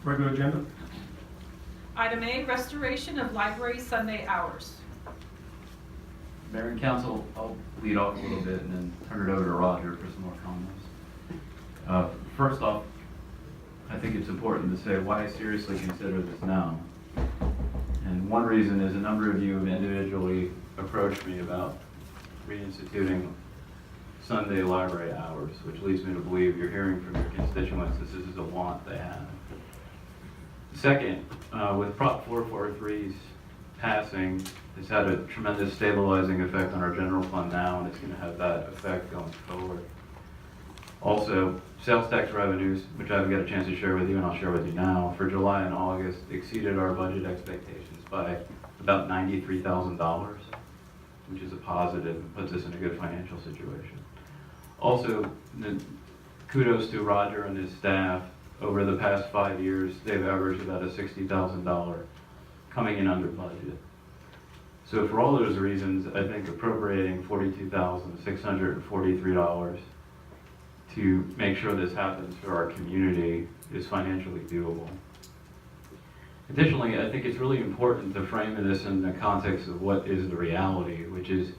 regular agenda. Item A, restoration of library Sunday hours. Mayor and Council, I'll lead off a little bit and then turn it over to Roger for some more comments. First off, I think it's important to say why I seriously consider this now. And one reason is a number of you have individually approached me about reinstituting Sunday library hours, which leads me to believe you're hearing from your constituents this is a want they have. Second, with Prop 443's passing, it's had a tremendous stabilizing effect on our general fund now, and it's going to have that effect going forward. Also, sales tax revenues, which I haven't got a chance to share with you, and I'll share with you now, for July and August exceeded our budget expectations by about $93,000, which is a positive and puts us in a good financial situation. Also, kudos to Roger and his staff. Over the past 5 years, they've averaged about a $60,000 coming in under budget. So for all those reasons, I think appropriating $42,643 to make sure this happens for our community is financially doable. Additionally, I think it's really important to frame this in the context of what is the reality, which is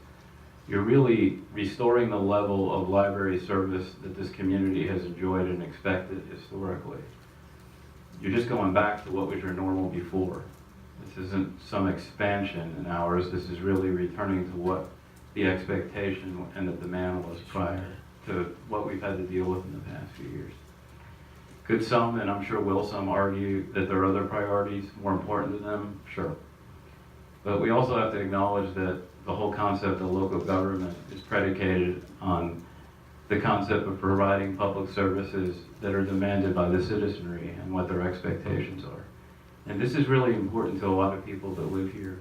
you're really restoring the level of library service that this community has enjoyed and expected historically. You're just going back to what was your normal before. This isn't some expansion in hours. This is really returning to what the expectation and the demand was prior to what we've had to deal with in the past few years. Could some, and I'm sure will some, argue that there are other priorities more important to them? Sure. But we also have to acknowledge that the whole concept of local government is predicated on the concept of providing public services that are demanded by the citizenry and what their expectations are. And this is really important to a lot of people that live here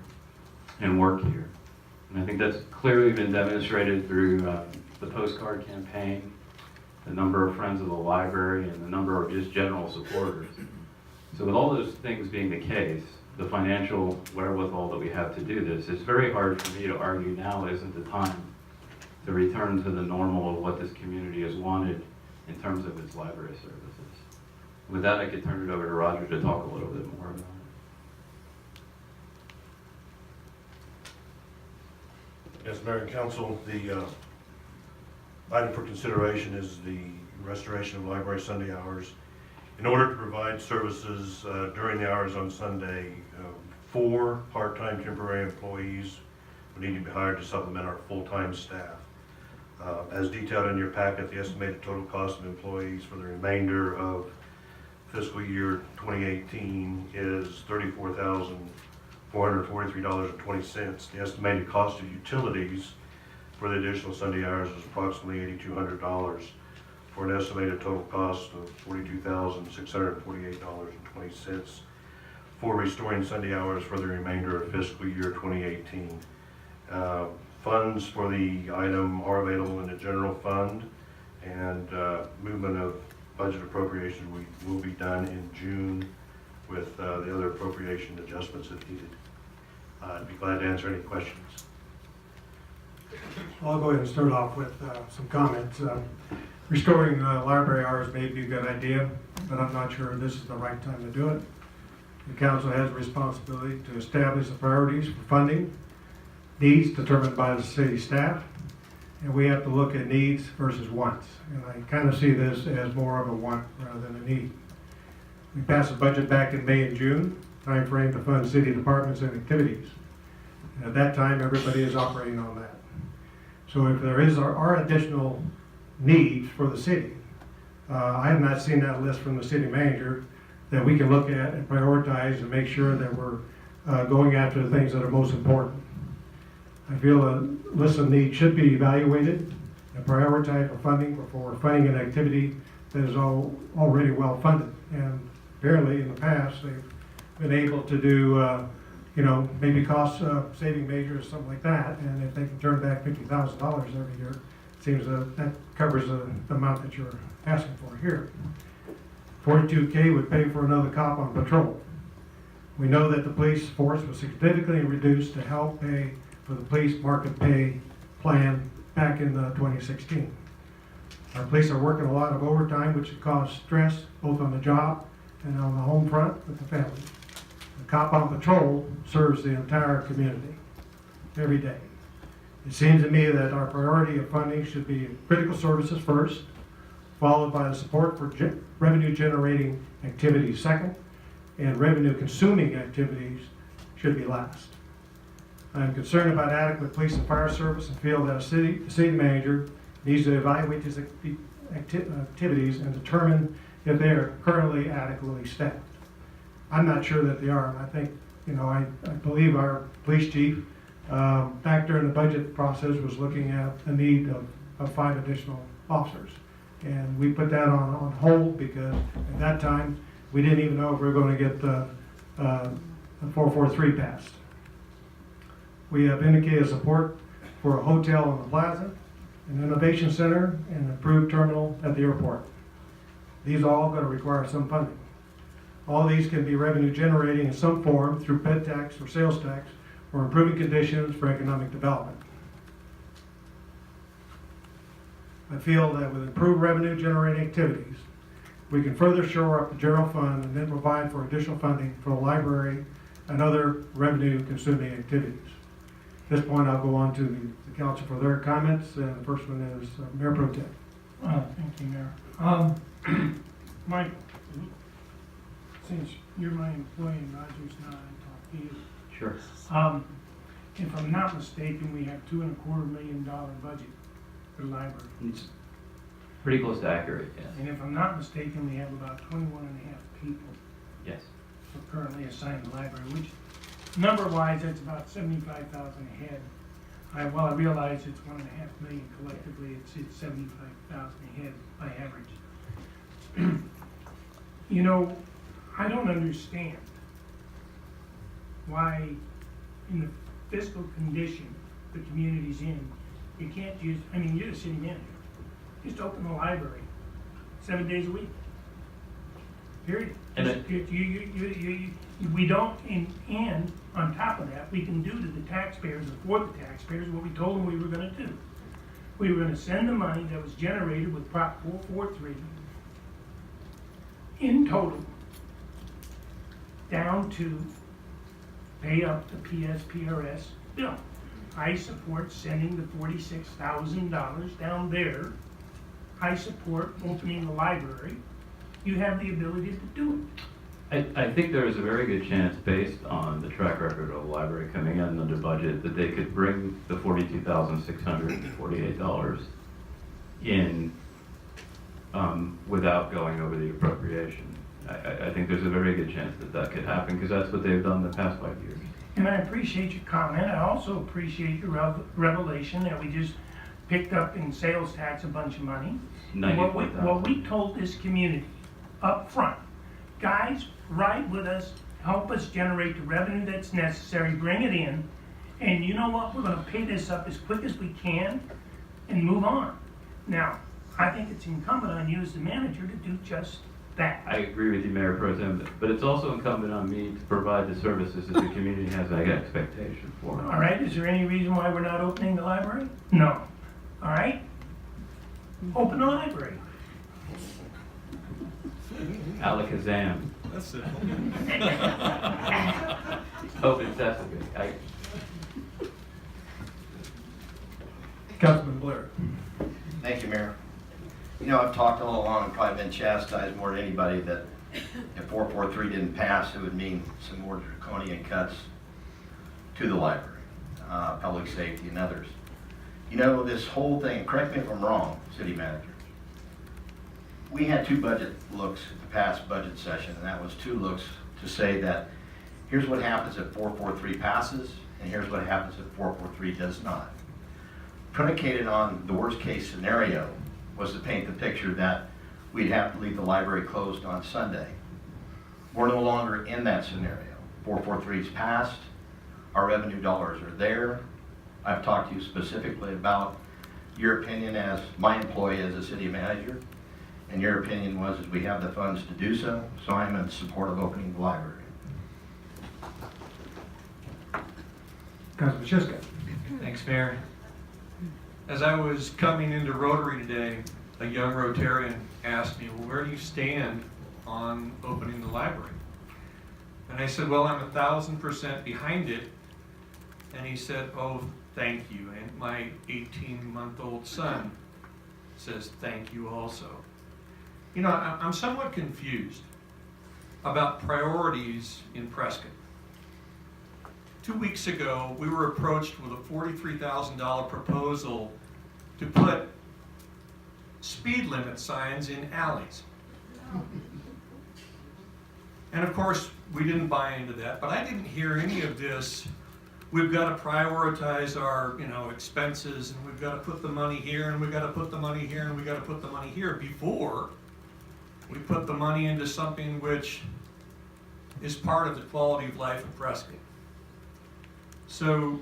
and work here. And I think that's clearly been demonstrated through the postcard campaign, the number of friends of the library, and the number of just general supporters. So with all those things being the case, the financial wherewithal that we have to do this, it's very hard for me to argue now isn't the time to return to the normal of what this community has wanted in terms of its library services. With that, I could turn it over to Roger to talk a little bit more about it. Yes, Mayor and Council, the item for consideration is the restoration of library Sunday hours. In order to provide services during the hours on Sunday, 4 part-time temporary employees would need to be hired to supplement our full-time staff. As detailed in your packet, the estimated total cost of employees for the remainder of fiscal year 2018 is $34,443.20. The estimated cost of utilities for the additional Sunday hours is approximately $8,200 for an estimated total cost of $42,648.20 for restoring Sunday hours for the remainder of fiscal year 2018. Funds for the item are available in the general fund, and movement of budget appropriation will be done in June with the other appropriation adjustments if needed. I'd be glad to answer any questions. I'll go ahead and start off with some comments. Restoring library hours may be a good idea, but I'm not sure this is the right time to do it. The council has a responsibility to establish the priorities for funding, needs determined by the city staff, and we have to look at needs versus wants. And I kind of see this as more of a want rather than a need. We passed the budget back in May and June, time frame to fund city departments and activities. And at that time, everybody is operating on that. So if there are additional needs for the city, I have not seen that list from the city manager that we can look at and prioritize and make sure that we're going after the things that are most important. I feel a list of needs should be evaluated and prioritized for funding an activity that is already well funded. And apparently in the past they've been able to do maybe cost saving measures, something like that. And if they can turn back $50,000 every year, it seems that covers the amount that you're asking for here. 42K would pay for another cop on patrol. We know that the police force was significantly reduced to help pay for the police market pay plan back in 2016. Our police are working a lot of overtime, which causes stress both on the job and on the home front with the family. The cop on patrol serves the entire community every day. It seems to me that our priority of funding should be critical services first, followed by the support for revenue generating activities second, and revenue consuming activities should be last. I am concerned about adequate police and fire service and feel that the city manager needs to evaluate these activities and determine if they are currently adequately staffed. I'm not sure that they are, and I think, I believe our police chief, back during the budget process, was looking at the need of 5 additional officers. And we put that on hold because at that time, we didn't even know if we were going to get the 443 passed. We have indicated support for a hotel in the plaza, an innovation center, and an approved terminal at the airport. These are all going to require some funding. All these can be revenue generating in some form through pet tax or sales tax or improving conditions for economic development. I feel that with improved revenue generating activities, we can further shore up the general fund and then provide for additional funding for the library and other revenue consuming activities. At this point, I'll go on to the council for their comments, and the first one is Mayor Pro Tem. Thank you, Mayor. Mike, since you're my employee and Roger's not, I talk to you. Sure. If I'm not mistaken, we have $2.25 million budget for the library. It's pretty close to accurate, yes. And if I'm not mistaken, we have about 21 and a half people Yes. who are currently assigned to the library, which number-wise, that's about 75,000 a head. I realize it's 1.5 million collectively, it's 75,000 a head by average. I don't understand why in the fiscal condition the community's in, you can't you're the city manager. Just open the library 7 days a week. Period. And We don't, and on top of that, we can do to the taxpayers, and for the taxpayers, what we told them we were gonna do. We were gonna send the money that was generated with Prop 443 in total down to pay up the PSPRS bill. I support sending the $46,000 down there. I support opening the library. You have the ability to do it. I think there is a very good chance, based on the track record of the library coming in under budget, that they could bring the $42,648 in without going over the appropriation. I think there's a very good chance that that could happen, because that's what they've done the past 5 years. And I appreciate your comment. I also appreciate your revelation that we just picked up in sales tax a bunch of money. What we told this community up front, guys, ride with us, help us generate the revenue that's necessary, bring it in, and you know what? We're gonna pay this up as quick as we can and move on. Now, I think it's incumbent on you as the manager to do just that. I agree with you, Mayor Pro Tem, but it's also incumbent on me to provide the services that the community has an expectation for. All right, is there any reason why we're not opening the library? No. All right? Open the library. Alakazam. That's it. Open sesame. Councilman Blair. Thank you, Mayor. I've talked all along and probably been chastised more than anybody that if 443 didn't pass, it would mean some more draconian cuts to the library, public safety and others. This whole thing, correct me if I'm wrong, city manager, we had 2 budget looks at the past budget session, and that was 2 looks to say that here's what happens if 443 passes, and here's what happens if 443 does not. Predicated on the worst case scenario was to paint the picture that we'd have to leave the library closed on Sunday. We're no longer in that scenario. 443's passed, our revenue dollars are there. I've talked to you specifically about your opinion as my employee as a city manager, and your opinion was that we have the funds to do so, so I'm in support of opening the library. Councilman Shiska. Thanks, Mayor. As I was coming into Rotary today, a young Rotarian asked me, well, where do you stand on opening the library. And I said, well, I'm 1,000% behind it. And he said, oh, thank you. And my 18-month-old son says, thank you also. You know, I'm somewhat confused about priorities in Prescott. 2 weeks ago, we were approached with a $43,000 proposal to put speed limit signs in alleys. And of course, we didn't buy into that, but I didn't hear any of this. We've got to prioritize our, expenses, and we've got to put the money here, and we've got to put the money here, and we've got to put the money here before we put the money into something which is part of the quality of life of Prescott. So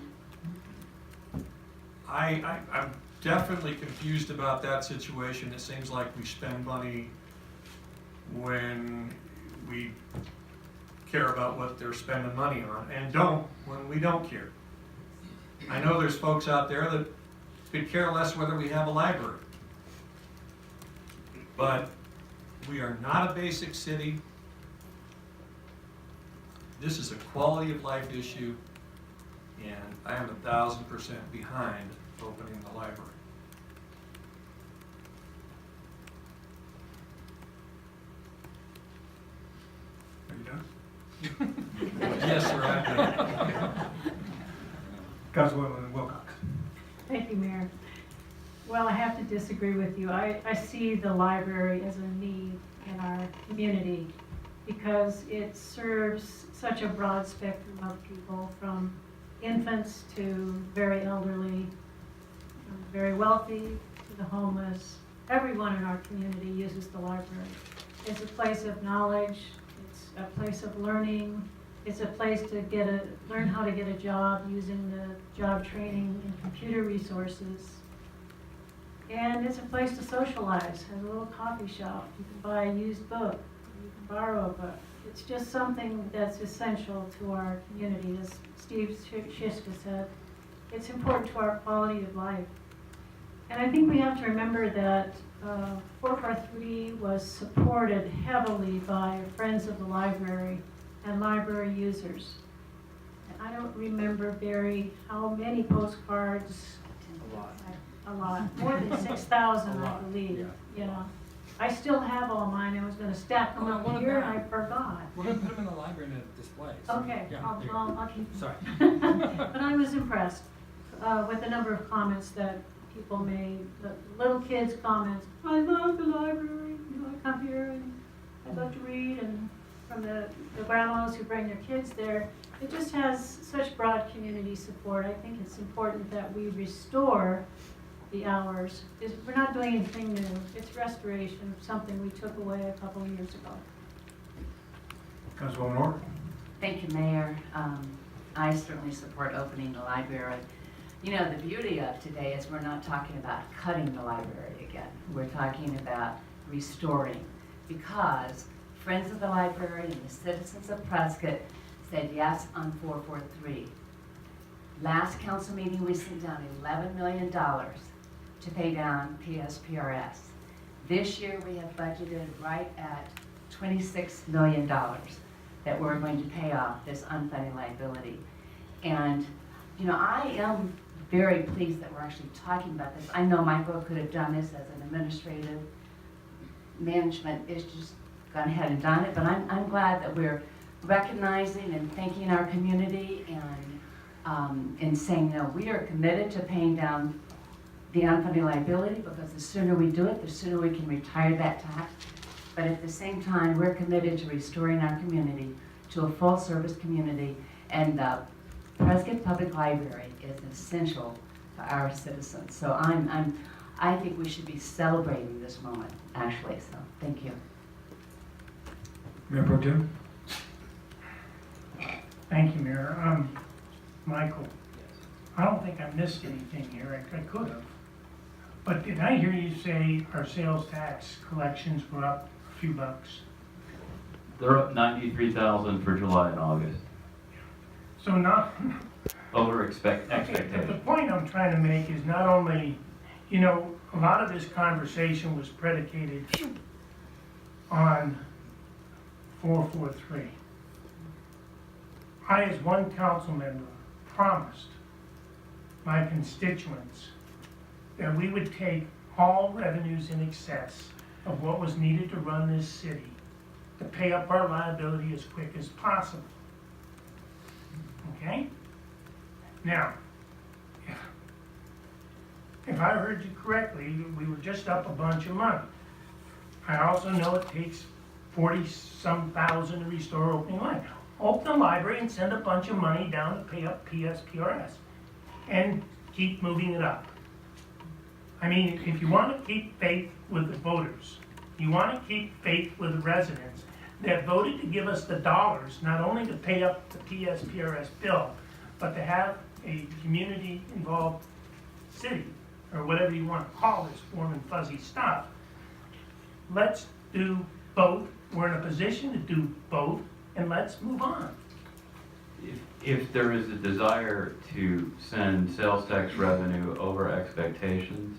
I'm definitely confused about that situation. It seems like we spend money when we care about what they're spending money on, and don't when we don't care. I know there's folks out there that could care less whether we have a library. But we are not a basic city. This is a quality of life issue, and I am 1,000% behind opening the library. Are you done? Yes, sir, I'm done. Councilwoman Wilcox. Thank you, Mayor. Well, I have to disagree with you. I see the library as a need in our community because it serves such a broad spectrum of people, from infants to very elderly, very wealthy to the homeless. Everyone in our community uses the library. It's a place of knowledge. It's a place of learning. It's a place to learn how to get a job using the job training and computer resources. And it's a place to socialize. Has a little coffee shop. You can buy a used book. You can borrow a book. It's just something that's essential to our community. As Steve Shiska said, it's important to our quality of life. And I think we have to remember that 443 was supported heavily by Friends of the Library and library users. And I don't remember, Barry, how many postcards. A lot. More than 6,000, I believe. I still have all mine. I was going to stack them up here, and I forgot. We're going to put them in the library in a display. So, Okay, yeah, I'll keep them. Sorry. But I was impressed with the number of comments that people made. The little kids' comments. I love the library. I come here and I love to read. And from the grandmas who bring their kids there, it just has such broad community support. I think it's important that we restore the hours. We're not doing anything new. It's restoration of something we took away a couple of years ago. Councilwoman Orr. Thank you, Mayor. I certainly support opening the library. You know, the beauty of today is we're not talking about cutting the library again. We're talking about restoring, because Friends of the Library and the citizens of Prescott said yes on 443. Last council meeting, we sent down $11 million to pay down PSPRS. This year, we have budgeted right at $26 million that we're going to pay off this unfunded liability. And, I am very pleased that we're actually talking about this. I know Michael could have done this as an administrative management, is just gone ahead and done it, but I'm glad that we're recognizing and thanking our community and saying, no, we are committed to paying down the unfunded liability, because the sooner we do it, the sooner we can retire that tax. But at the same time, we're committed to restoring our community to a full-service community, and the Prescott Public Library is essential to our citizens. So I think we should be celebrating this moment, actually. So thank you. Mayor Pro Tem. Thank you, Mayor. Michael, I don't think I missed anything here. I could have. But did I hear you say our sales tax collections were up a few bucks? They're up 93,000 for July and August. So not, Over okay, but the expectation. point I'm trying to make is not only, a lot of this conversation was predicated on 443. I, as one council member, promised my constituents that we would take all revenues in excess of what was needed to run this city to pay up our liability as quick as possible. Okay? Now, if I heard you correctly, we were just up a bunch of money. I also know it takes 40-some thousand to restore opening line. Open the library and send a bunch of money down to pay up PSPRS and keep moving it up. I mean, if you want to keep faith with the voters, you want to keep faith with the residents that voted to give us the dollars, not only to pay up the PSPRS bill, but to have a community-involved city, or whatever you want to call this warm and fuzzy stuff. Let's do both. We're in a position to do both, and let's move on. If there is a desire to send sales tax revenue over expectations,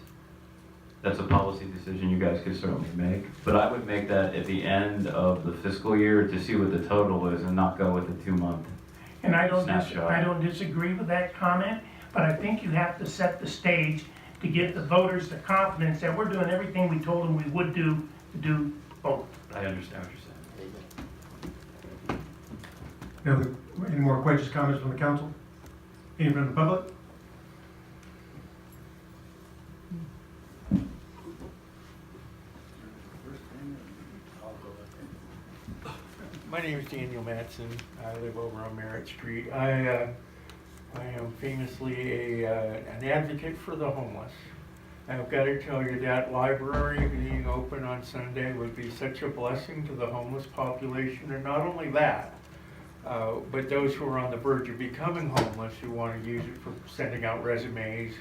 that's a policy decision you guys could certainly make. But I would make that at the end of the fiscal year to see what the total is and not go with the 2-month. And I don't snapshot. disagree with that comment, but I think you have to set the stage to give the voters the confidence that we're doing everything we told them we would do to do both. I understand what you're saying. Any more questions, comments from the council? Any from the public? My name is Daniel Matson. I live over on Merritt Street. I am famously an advocate for the homeless. I've got to tell you that library being open on Sunday would be such a blessing to the homeless population, and not only that, but those who are on the verge of becoming homeless who want to use it for sending out resumes.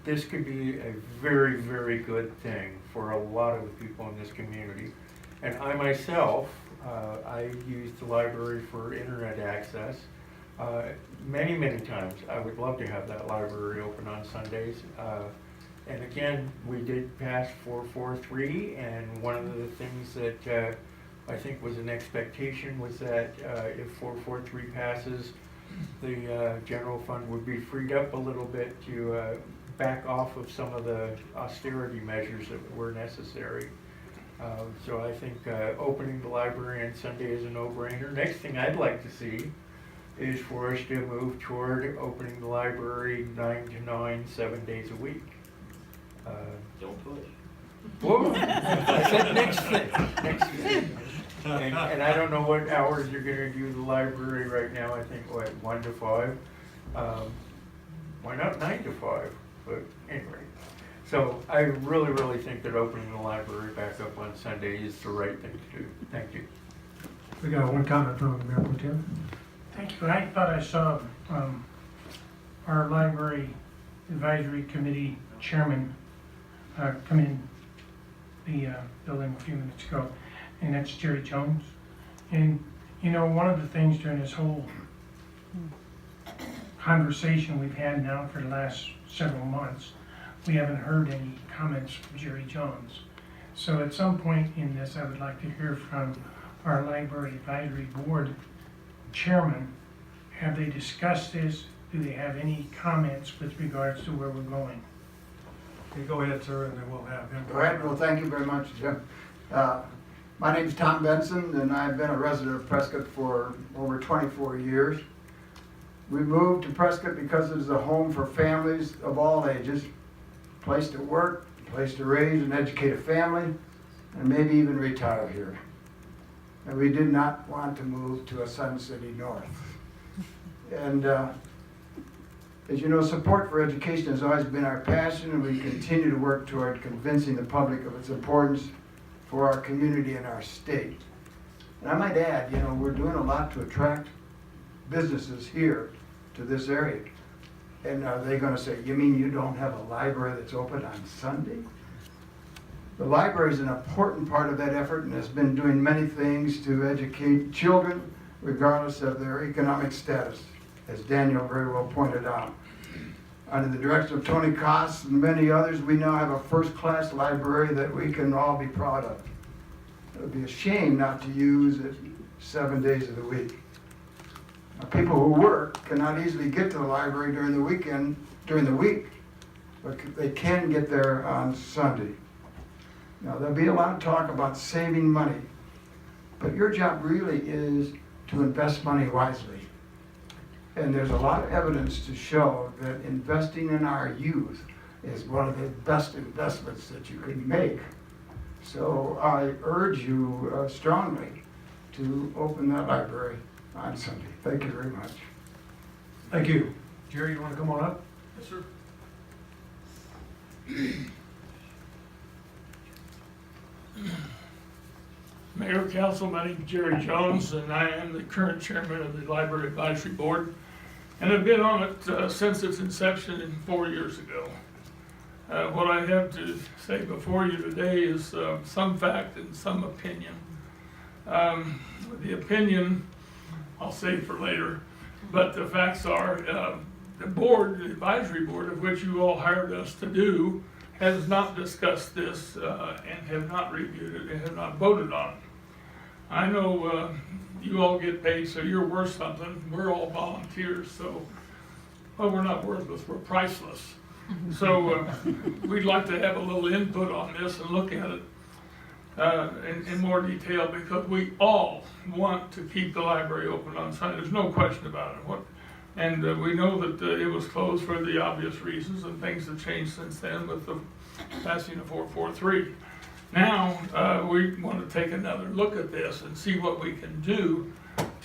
This could be a very, very good thing for a lot of the people in this community. And I myself, I use the library for internet access. Many, many times. I would love to have that library open on Sundays. And again, we did pass 443, and one of the things that I think was an expectation was that if 443 passes, the general fund would be freed up a little bit to back off of some of the austerity measures that were necessary. So I think opening the library on Sunday is a no-brainer. Next thing I'd like to see is for us to move toward opening the library 9 to 9, 7 days a week. Don't push. Whoa, I said next thing, next thing. And I don't know what hours you're gonna do the library right now. I think, what, 1 to 5? Why not 9 to 5? But anyway. So I really, really think that opening the library back up on Sunday is the right thing to do. Thank you. We got one comment from the Mayor Pro Tem. Thank you. I thought I saw our library advisory committee chairman come in the building a few minutes ago, and that's Jerry Jones. And you know, one of the things during this whole conversation we've had now for the last several months, we haven't heard any comments from Jerry Jones. So at some point in this, I would like to hear from our library advisory board chairman. Have they discussed this? Do they have any comments with regards to where we're going? Okay, go ahead, sir, and then we'll have him. All right, well, thank you very much, Jim. My name is Tom Benson, and I've been a resident of Prescott for over 24 years. We moved to Prescott because it is a home for families of all ages, a place to work, a place to raise and educate a family, and maybe even retire here. And we did not want to move to a Sun City North. And as you know, support for education has always been our passion, and we continue to work toward convincing the public of its importance for our community and our state. And I might add, you know, we're doing a lot to attract businesses here to this area. And are they going to say, you mean you don't have a library that's open on Sunday? The library is an important part of that effort and has been doing many things to educate children regardless of their economic status, as Daniel very well pointed out. Under the direction of Tony Koss and many others, we now have a first-class library that we can all be proud of. It would be a shame not to use it 7 days of the week. Now, people who work cannot easily get to the library during the week, but they can get there on Sunday. Now, there'll be a lot of talk about saving money, but your job really is to invest money wisely. And there's a lot of evidence to show that investing in our youth is one of the best investments that you can make. So I urge you strongly to open that library on Sunday. Thank you very much. Thank you. Jerry, you want to come on up? Yes, sir. Mayor, Council, my name is Jerry Jones, and I am the current chairman of the Library Advisory Board. And I've been on it since its inception 4 years ago. What I have to say before you today is some fact and some opinion. The opinion, I'll save for later, but the facts are the board, the advisory board of which you all hired us to do, has not discussed this and have not reviewed it and have not voted on it. I know you all get paid, so you're worth something. We're all volunteers, so, well, we're not worthless, we're priceless. So we'd like to have a little input on this and look at it in more detail, because we all want to keep the library open on Sunday. There's no question about it. And we know that it was closed for the obvious reasons, and things have changed since then with the passing of 443. Now, we want to take another look at this and see what we can do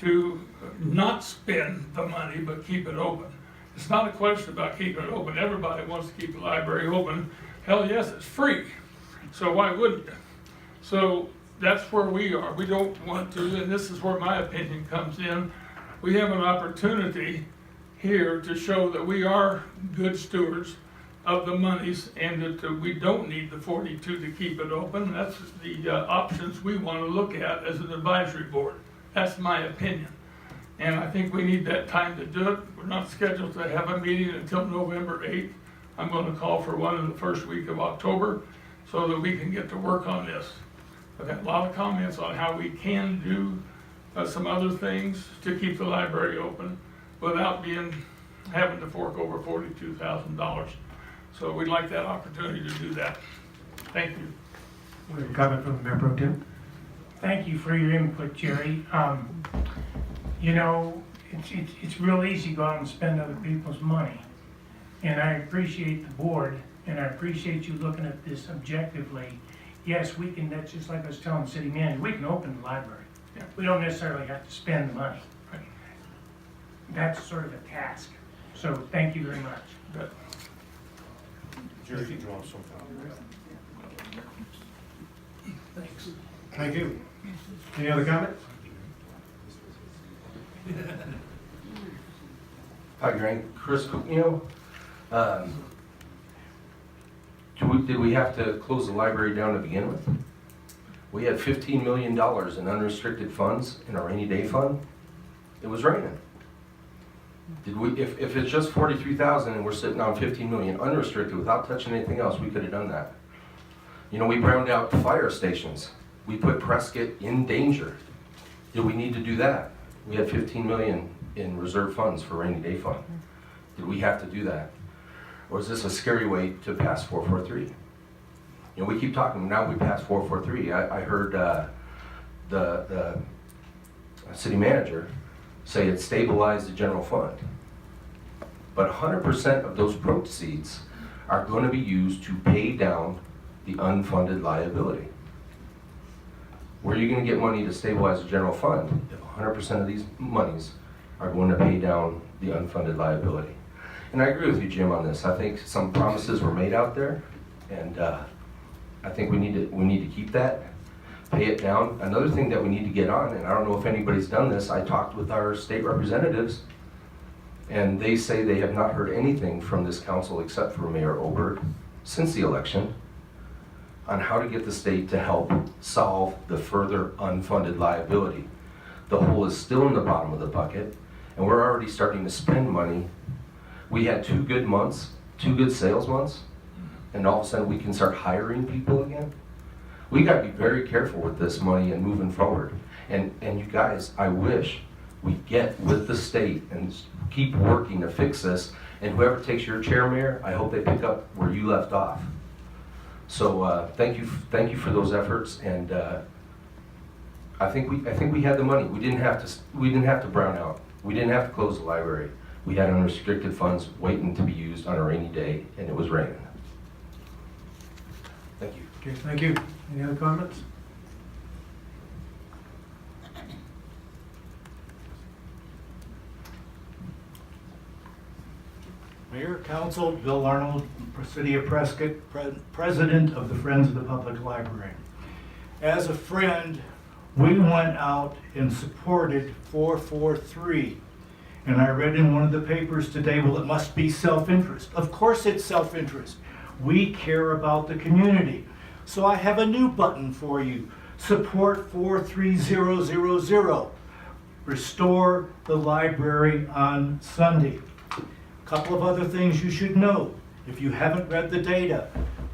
to not spend the money, but keep it open. It's not a question about keeping it open. Everybody wants to keep the library open. Hell yes, it's free. So why wouldn't you? So that's where we are. We don't want to, and this is where my opinion comes in. We have an opportunity here to show that we are good stewards of the monies, and that we don't need the 42 to keep it open. That's the options we want to look at as an advisory board. That's my opinion. And I think we need that time to do it. We're not scheduled to have a meeting until November 8th. I'm going to call for one in the first week of October so that we can get to work on this. I've had a lot of comments on how we can do some other things to keep the library open without having to fork over $42,000. So we'd like that opportunity to do that. Thank you. We have a comment from the Mayor Pro Tem. Thank you for your input, Jerry. You know, it's real easy to go out and spend other people's money. And I appreciate the board, and I appreciate you looking at this objectively. Yes, we can, that's just like I was telling the city manager, we can open the library. Yeah. We don't necessarily have to spend the money. That's sort of a task. So thank you very much. Good. Jerry, can you draw something? Thanks. Thank you. Any other comments? Hi, Greg. Chris Cookneo. Did we have to close the library down to begin with? We had $15 million in unrestricted funds in our rainy day fund. It was raining. Did we? If it's just 43,000 and we're sitting on 15 million unrestricted without touching anything else, we could have done that. You know, we browned out fire stations. We put Prescott in danger. Did we need to do that? We had 15 million in reserve funds for rainy day fund. Did we have to do that? Or is this a scary way to pass 443? You know, we keep talking, now we passed 443. I heard the city manager say it stabilized the general fund. But 100% of those proceeds are going to be used to pay down the unfunded liability. Where are you going to get money to stabilize the general fund if 100% of these monies are going to pay down the unfunded liability? And I agree with you, Jim, on this. I think some promises were made out there, and I think we need to keep that, pay it down. Another thing that we need to get on, and I don't know if anybody's done this, I talked with our state representatives, and they say they have not heard anything from this council except for Mayor Obert since the election on how to get the state to help solve the further unfunded liability. The hole is still in the bottom of the bucket, and we're already starting to spend money. We had 2 good months, 2 good sales months, and all of a sudden we can start hiring people again. We gotta be very careful with this money and moving forward. And you guys, I wish we get with the state and keep working to fix this. And whoever takes your chair, Mayor, I hope they pick up where you left off. So, thank you for those efforts, and, I think we had the money. We didn't have to brown out. We didn't have to close the library. We had unrestricted funds waiting to be used on a rainy day, and it was raining. Thank you. Okay, thank you. Any other comments? Mayor, Council, Bill Arnold, City of Prescott, President of the Friends of the Public Library. As a friend, we went out and supported 443. And I read in one of the papers today, well, it must be self-interest. Of course it's self-interest. We care about the community. So I have a new button for you. Support 43000. Restore the library on Sunday. Couple of other things you should know. If you haven't read the data,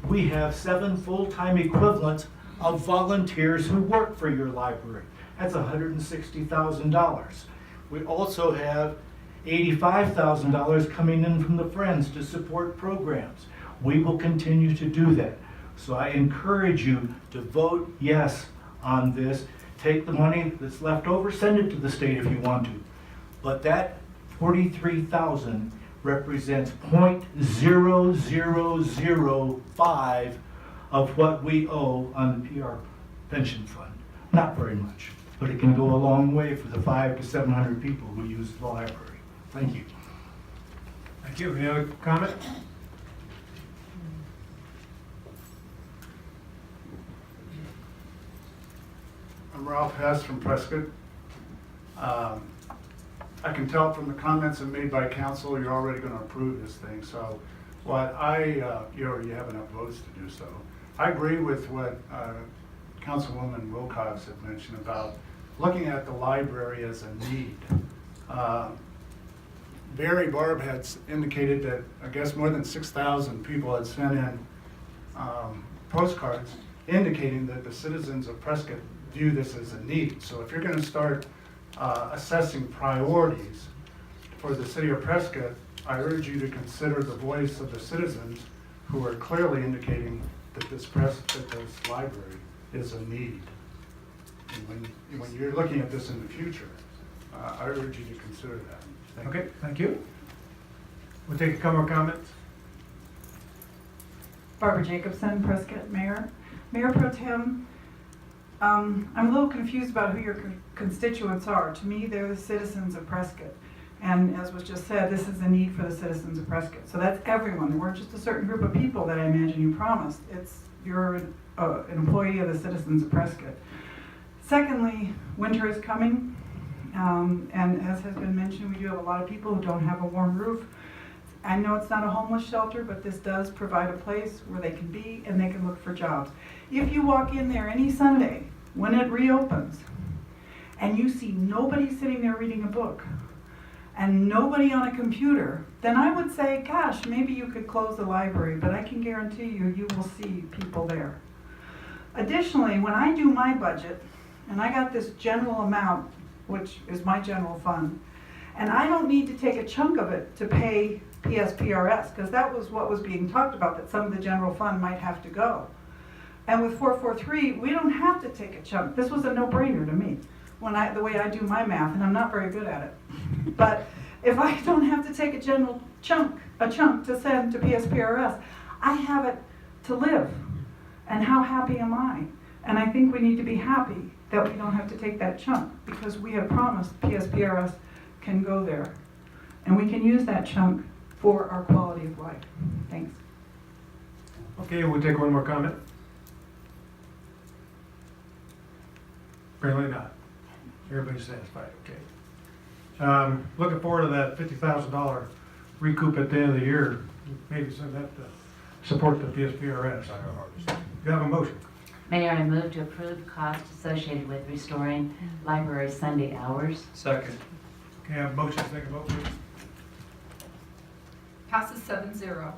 we have 7 full-time equivalents of volunteers who work for your library. That's $160,000. We also have $85,000 coming in from the Friends to support programs. We will continue to do that. So I encourage you to vote yes on this. Take the money that's left over, send it to the state if you want to. But that $43,000 represents 0.0005 of what we owe on the PR pension fund. Not very much, but it can go a long way for the 500 to 700 people who use the library. Thank you. Thank you. Any other comment? I'm Ralph Hess from Prescott. I can tell from the comments that made by council, you're already going to approve this thing. So what you already have enough votes to do so. I agree with what Councilwoman Wilcox had mentioned about looking at the library as a need. Barry Barb had indicated that I guess more than 6,000 people had sent in postcards indicating that the citizens of Prescott view this as a need. So if you're going to start assessing priorities for the city of Prescott, I urge you to consider the voice of the citizens who are clearly indicating that this library is a need. And when you're looking at this in the future, I urge you to consider that. Okay, thank you. We'll take a couple more comments. Barbara Jacobson, Prescott Mayor. Mayor Pro Tem, I'm a little confused about who your constituents are. To me, they're the citizens of Prescott. And as was just said, this is a need for the citizens of Prescott. So that's everyone. They weren't just a certain group of people that I imagine you promised. You're an employee of the citizens of Prescott. Secondly, winter is coming. And as has been mentioned, we do have a lot of people who don't have a warm roof. I know it's not a homeless shelter, but this does provide a place where they can be and they can look for jobs. If you walk in there any Sunday when it reopens and you see nobody sitting there reading a book and nobody on a computer, then I would say, gosh, maybe you could close the library, but I can guarantee you will see people there. Additionally, when I do my budget, and I got this general amount, which is my general fund, and I don't need to take a chunk of it to pay PSPRS, because that was what was being talked about, that some of the general fund might have to go. And with 443, we don't have to take a chunk. This was a no-brainer to me, the way I do my math, and I'm not very good at it. But if I don't have to take a chunk to send to PSPRS, I have it to live. And how happy am I? And I think we need to be happy that we don't have to take that chunk, because we have promised PSPRS can go there. And we can use that chunk for our quality of life. Thanks. Okay, we'll take one more comment. Apparently not. Everybody's satisfied, okay. Looking forward to that $50,000 recoup at the end of the year. Maybe send that to support the PSPRS. You have a motion. Mayor, I move to approve costs associated with restoring library Sunday hours. Second. Okay, I have a motion, take a vote, please. Passes 7-0.